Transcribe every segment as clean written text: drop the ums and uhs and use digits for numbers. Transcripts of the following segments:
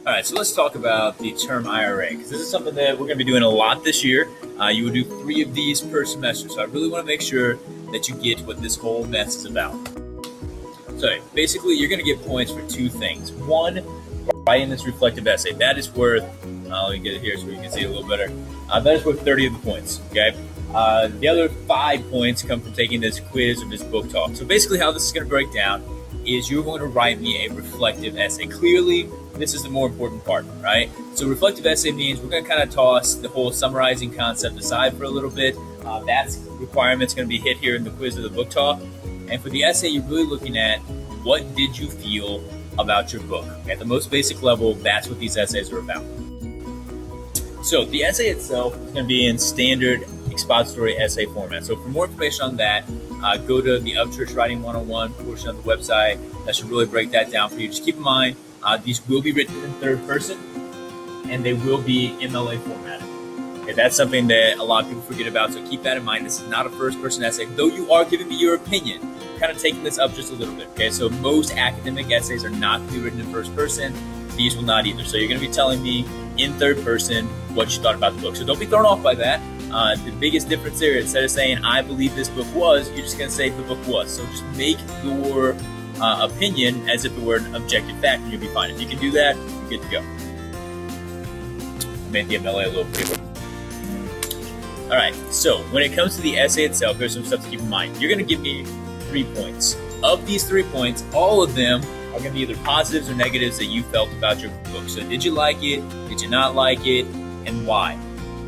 All right, so let's talk about the term IRA, because this is something that we're going to be doing a lot this year. You will do 3 of these per semester, so I really want to make sure that you get what this whole mess is about. So basically, you're going to get points for 2 things. One, writing this reflective essay. That is worth, let me get it here so you can see it a little better. That is worth 30 of the points, okay? The other 5 points come from taking this quiz or this book talk. So basically how this is going to break down is you're going to write me a reflective essay. Clearly, this is the more important part, right? So reflective essay means we're going to kind of toss the whole summarizing concept aside for a little bit. That's requirement's going to be hit here in the quiz or the book talk. And for the essay, you're really looking at what did you feel about your book. At the most basic level, that's what these essays are about. So the essay itself is going to be in standard expository essay format. So for more information on that, go to the Upchurch Writing 101 portion of the website. That should really break that down for you. Just keep in mind, these will be written in third person, and they will be MLA formatted. Okay, that's something that a lot of people forget about, so keep that in mind. This is not a first-person essay, though you are giving me your opinion. I'm kind of taking this up just a little bit, okay? So most academic essays are not going to be written in first person. These will not either. So you're going to be telling me in third person what you thought about the book. So don't be thrown off by that. The biggest difference there, instead of saying, I believe this book was, you're just going to say the book was. So just make your opinion as if it were an objective fact, and you'll be fine. If you can do that, you're good to go. Made the MLA a little bigger. All right, so when it comes to the essay itself, there's some stuff to keep in mind. You're going to give me 3 points. Of these 3 points, all of them are going to be either positives or negatives that you felt about your book. So did you like it? Did you not like it? And why?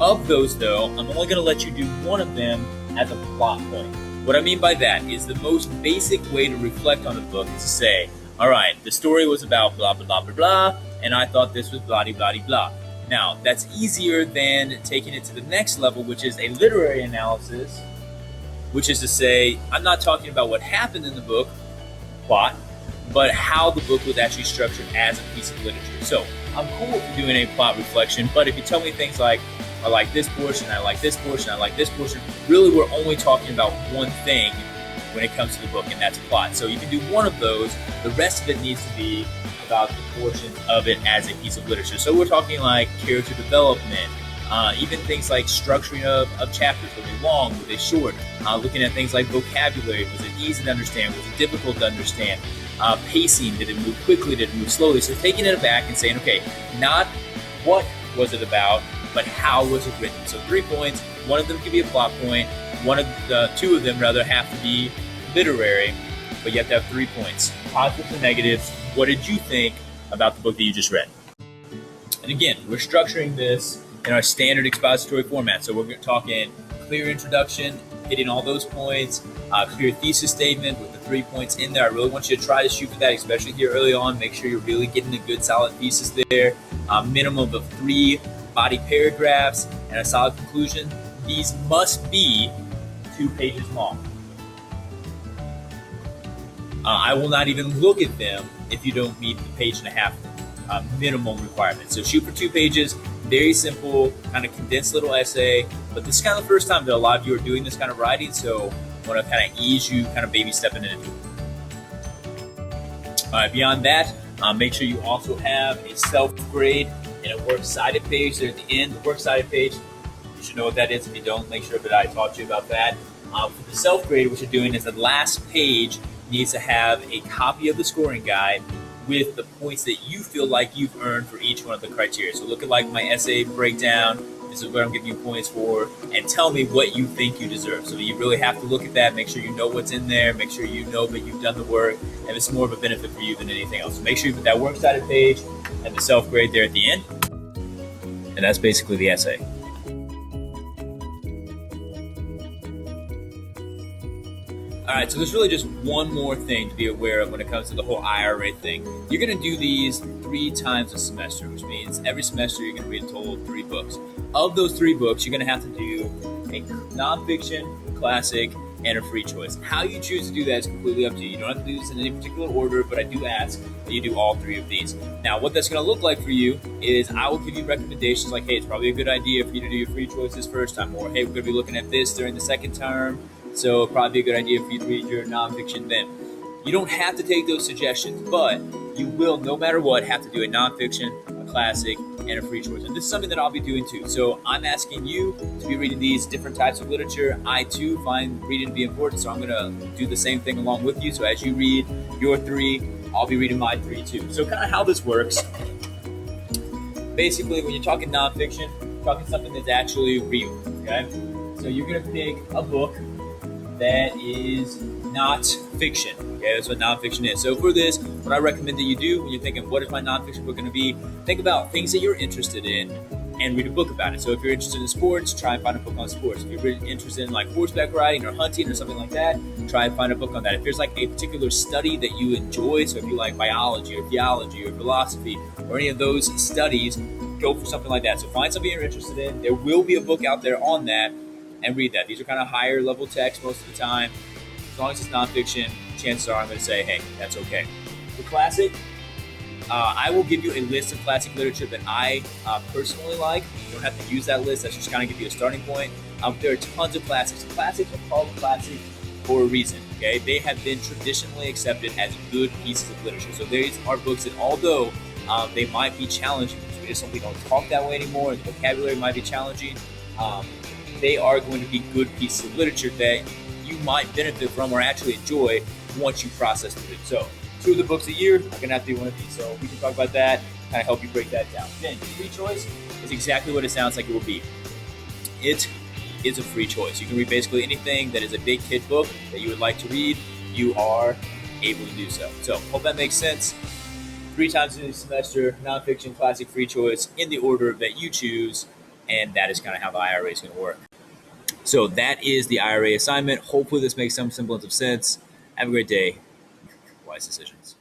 Of those, though, I'm only going to let you do one of them as a plot point. What I mean by that is the most basic way to reflect on the book is to say, all right, the story was about blah, blah, blah, blah, blah, and I thought this was blah, blah, blah, blah. Now, that's easier than taking it to the next level, which is a literary analysis, which is to say, I'm not talking about what happened in the book, plot, but how the book was actually structured as a piece of literature. So I'm cool with doing a plot reflection, but if you tell me things like, I like this portion, I like this portion, I like this portion, really we're only talking about one thing when it comes to the book, and that's plot. So you can do one of those. The rest of it needs to be about the portions of it as a piece of literature. So we're talking like character development, even things like structuring of chapters. Were they long? Were they short? Looking at things like vocabulary. Was it easy to understand? Was it difficult to understand? Pacing. Did it move quickly? Did it move slowly? So taking it back and saying, okay, not what was it about, but how was it written? So 3 points. One of them can be a plot point. Two of them rather have to be literary, but you have to have 3 points. Positives and negatives. What did you think about the book that you just read? And again, we're structuring this in our standard expository format. So we're talking clear introduction, hitting all those points, clear thesis statement with the 3 points in there. I really want you to try to shoot for that, especially here early on. Make sure you're really getting a good solid thesis there. Minimum of 3 body paragraphs and a solid conclusion. These must be 2 pages long. I will not even look at them if you don't meet the 1.5 page minimum requirement. So shoot for 2 pages, very simple, kind of condensed little essay. But this is kind of the first time that a lot of you are doing this kind of writing, so I want to kind of ease you, kind of baby stepping into it. All right, beyond that, make sure you also have a self-grade and a works cited page there at the end. The works cited page, you should know what that is. If you don't, make sure that I taught you about that. For the self-grade, what you're doing is the last page needs to have a copy of the scoring guide with the points that you feel like you've earned for each one of the criteria. So look at like my essay breakdown. This is what I'm giving you points for, and tell me what you think you deserve. So you really have to look at that, make sure you know what's in there, make sure you know that you've done the work, and it's more of a benefit for you than anything else. So make sure you put that works cited page and the self-grade there at the end. And that's basically the essay. All right, so there's really just one more thing to be aware of when it comes to the whole IRA thing. You're going to do these 3 times a semester, which means every semester you're going to read a total of 3 books. Of those 3 books, you're going to have to do a nonfiction, classic, and a free choice. How you choose to do that is completely up to you. You don't have to do this in any particular order, but I do ask that you do all 3 of these. Now, what that's going to look like for you is I will give you recommendations like, hey, it's probably a good idea for you to do your free choices first time, or hey, we're going to be looking at this during the second term, so it'd probably be a good idea for you to read your nonfiction then. You don't have to take those suggestions, but you will, no matter what, have to do a nonfiction, a classic, and a free choice. And this is something that I'll be doing too. So I'm asking you to be reading these different types of literature. I too find reading to be important, so I'm going to do the same thing along with you. So as you read your 3, I'll be reading my 3 too. So kind of how this works. Basically, when you're talking nonfiction, you're talking something that's actually real, okay? So you're going to pick a book that is not fiction, okay? That's what nonfiction is. So for this, what I recommend that you do when you're thinking, what is my nonfiction book going to be? Think about things that you're interested in and read a book about it. So if you're interested in sports, try and find a book on sports. If you're really interested in like horseback riding or hunting or something like that, try and find a book on that. If there's like a particular study that you enjoy, so if you like biology or theology or philosophy or any of those studies, go for something like that. So find something you're interested in. There will be a book out there on that, and read that. These are kind of higher level text most of the time. As long as it's nonfiction, chances are I'm going to say, hey, that's okay. For classic, I will give you a list of classic literature that I personally like. You don't have to use that list. That's just kind of give you a starting point. There are tons of classics. Classics are called classic for a reason. Okay, they have been traditionally accepted as good pieces of literature. So these are books that, although they might be challenging, because we just simply don't talk that way anymore, and the vocabulary might be challenging, they are going to be good pieces of literature that you might benefit from or actually enjoy once you process through it. So 2 of the books a year are going to have to be one of these. So we can talk about that, kind of help you break that down. Then free choice is exactly what it sounds like it will be. It is a free choice. You can read basically anything that is a big kid book that you would like to read. You are able to do so. So hope that makes sense. 3 times in the semester, nonfiction, classic, free choice, in the order that you choose. And that is kind of how the IRA is going to work. So that is the IRA assignment. Hopefully this makes some semblance of sense. Have a great day. Wise decisions.